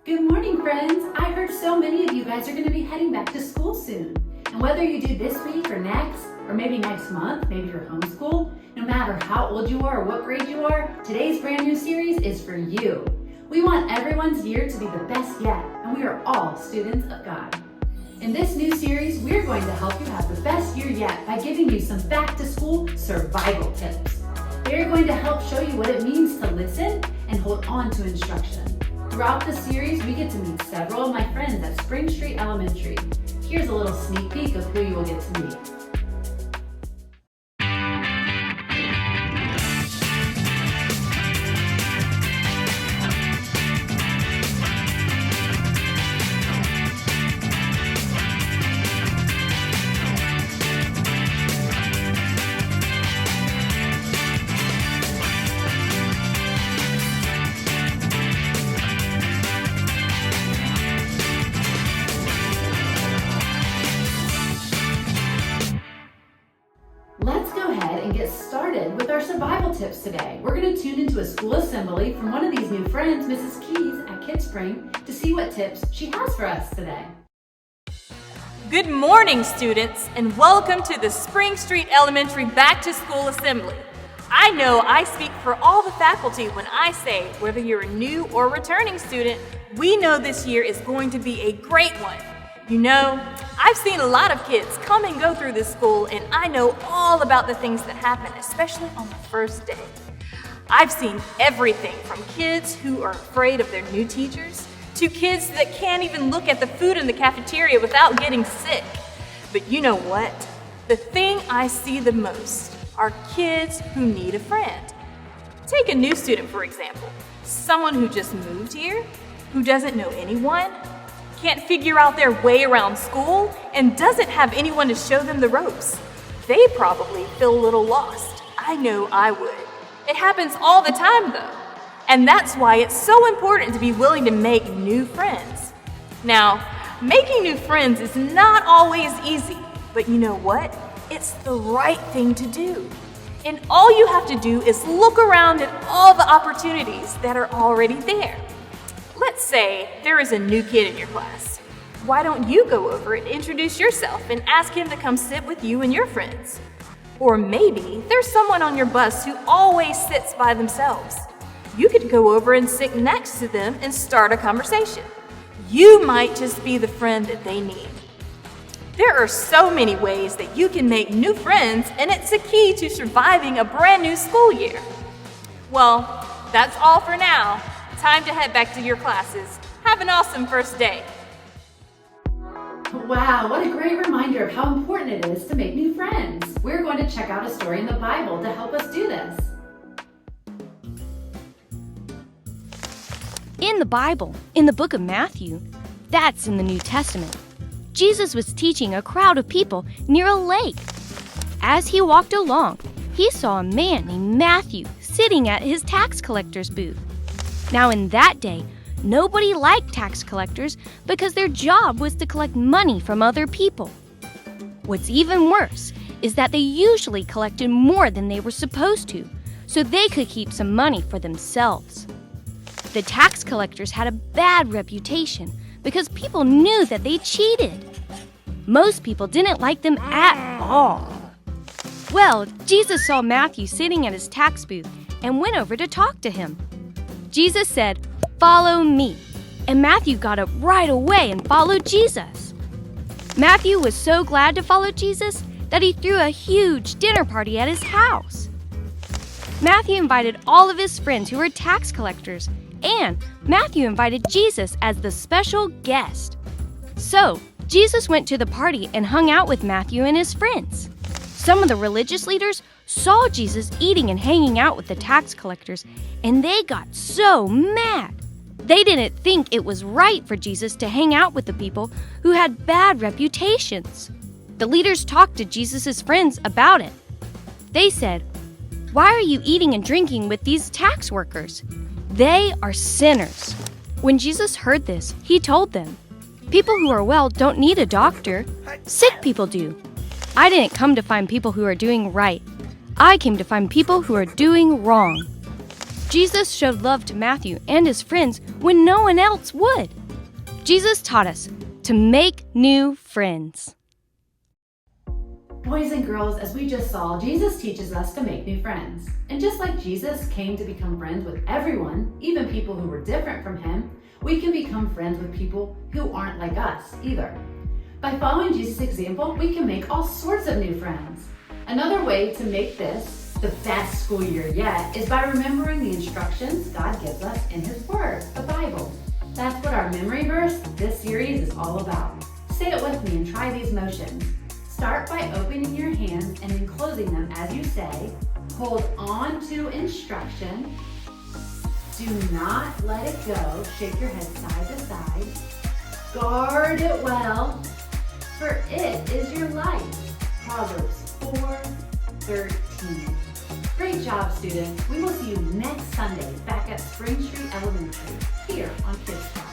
Good morning, friends. I heard so many of you guys are going to be heading back to school soon. And whether you do this week or next, or maybe next month, maybe you're homeschooled, no matter how old you are or what grade you are, today's brand new series is for you. We want everyone's year to be the best yet, and we are all students of God. In this new series, we're going to help you have the best year yet by giving you some back-to-school survival tips. They're going to help show you what it means to listen and hold on to instruction. Throughout the series, we get to meet several of my friends at Spring Street Elementary. Here's a little sneak peek of who you will get to meet. Let's go ahead and get started with our survival tips today. We're going to tune into a school assembly from one of these new friends, Mrs. Keys at Kids Spring, to see what tips she has for us today. Good morning, students, and welcome to the Spring Street Elementary Back to School Assembly. I know I speak for all the faculty when I say, whether you're a new or returning student, we know this year is going to be a great one. You know, I've seen a lot of kids come and go through this school, and I know all about the things that happen, especially on the first day. I've seen everything from kids who are afraid of their new teachers to kids that can't even look at the food in the cafeteria without getting sick. But you know what? The thing I see the most are kids who need a friend. Take a new student, for example. Someone who just moved here, who doesn't know anyone, can't figure out their way around school, and doesn't have anyone to show them the ropes. They probably feel a little lost. I know I would. It happens all the time, though. And that's why it's so important to be willing to make new friends. Now, making new friends is not always easy, but you know what? It's the right thing to do. And all you have to do is look around at all the opportunities that are already there. Let's say there is a new kid in your class. Why don't you go over and introduce yourself and ask him to come sit with you and your friends? Or maybe there's someone on your bus who always sits by themselves. You could go over and sit next to them and start a conversation. You might just be the friend that they need. There are so many ways that you can make new friends, and it's a key to surviving a brand new school year. Well, that's all for now. Time to head back to your classes. Have an awesome first day. Wow, what a great reminder of how important it is to make new friends. We're going to check out a story in the Bible to help us do this. In the Bible, in the book of Matthew, that's in the New Testament, Jesus was teaching a crowd of people near a lake. As he walked along, he saw a man named Matthew sitting at his tax collector's booth. Now in that day, nobody liked tax collectors because their job was to collect money from other people. What's even worse is that they usually collected more than they were supposed to, so they could keep some money for themselves. The tax collectors had a bad reputation because people knew that they cheated. Most people didn't like them at all. Well, Jesus saw Matthew sitting at his tax booth and went over to talk to him. Jesus said, "Follow me." And Matthew got up right away and followed Jesus. Matthew was so glad to follow Jesus that he threw a huge dinner party at his house. Matthew invited all of his friends who were tax collectors, and Matthew invited Jesus as the special guest. So, Jesus went to the party and hung out with Matthew and his friends. Some of the religious leaders saw Jesus eating and hanging out with the tax collectors, and they got so mad. They didn't think it was right for Jesus to hang out with the people who had bad reputations. The leaders talked to Jesus' friends about it. They said, "Why are you eating and drinking with these tax workers? They are sinners." When Jesus heard this, he told them, "People who are well don't need a doctor. Sick people do. I didn't come to find people who are doing right. I came to find people who are doing wrong." Jesus showed love to Matthew and his friends when no one else would. Jesus taught us to make new friends. Boys and girls, as we just saw, Jesus teaches us to make new friends. And just like Jesus came to become friends with everyone, even people who were different from him, we can become friends with people who aren't like us either. By following Jesus' example, we can make all sorts of new friends. Another way to make this the best school year yet is by remembering the instructions God gives us in His Word, the Bible. That's what our memory verse this series is all about. Say it with me and try these motions. Start by opening your hands and then closing them as you say. Hold on to instruction. Do not let it go. Shake your head side to side. Guard it well, for it is your life. Proverbs 4:13. Great job, students. We will see you next Sunday back at Spring Street Elementary here on Kids Talk.